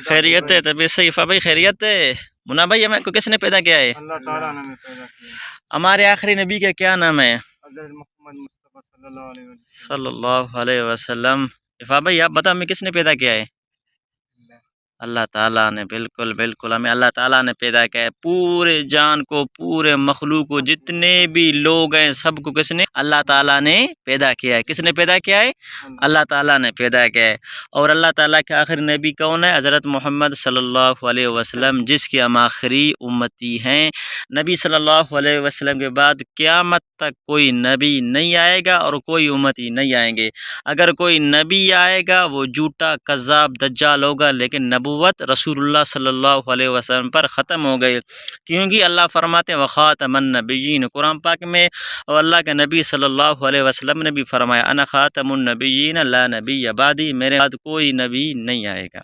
خیریت ہے طبیعت صحیح بھائی خیریت ہے منا بھائی ہمیں کو کس نے پیدا کیا ہے اللہ تعالیٰ نے پیدا کیا ہمارے آخری نبی کا کیا نام ہے حضرت محمد مصطفیٰ صلی اللہ علیہ وسلم صلی اللہ علیہ وسلم افا بھائی آپ بتا ہمیں کس نے پیدا کیا ہے اللہ تعالیٰ نے بالکل بالکل ہمیں اللہ تعالیٰ نے پیدا کیا ہے پورے جان کو پورے مخلوق کو جتنے بھی لوگ ہیں سب کو کس نے اللہ تعالیٰ نے پیدا کیا ہے کس نے پیدا کیا ہے اللہ تعالیٰ نے پیدا کیا ہے اور اللہ تعالیٰ کے آخری نبی کون ہے حضرت محمد صلی اللہ علیہ وسلم جس کی ہم آخری امتی ہیں نبی صلی اللہ علیہ وسلم کے بعد قیامت تک کوئی نبی نہیں آئے گا اور کوئی امتی نہیں آئیں گے اگر کوئی نبی آئے گا وہ جھوٹا کذاب دجال ہوگا لیکن نبوت رسول اللہ صلی اللہ علیہ وسلم پر ختم ہو گئی کیونکہ اللہ فرماتے ہیں وخاتم النبیین قرآن پاک میں اور اللہ کے نبی صلی اللہ علیہ وسلم نے بھی فرمایا انا خاتم النبیین لا نبی بعدی میرے بعد کوئی نبی نہیں آئے گا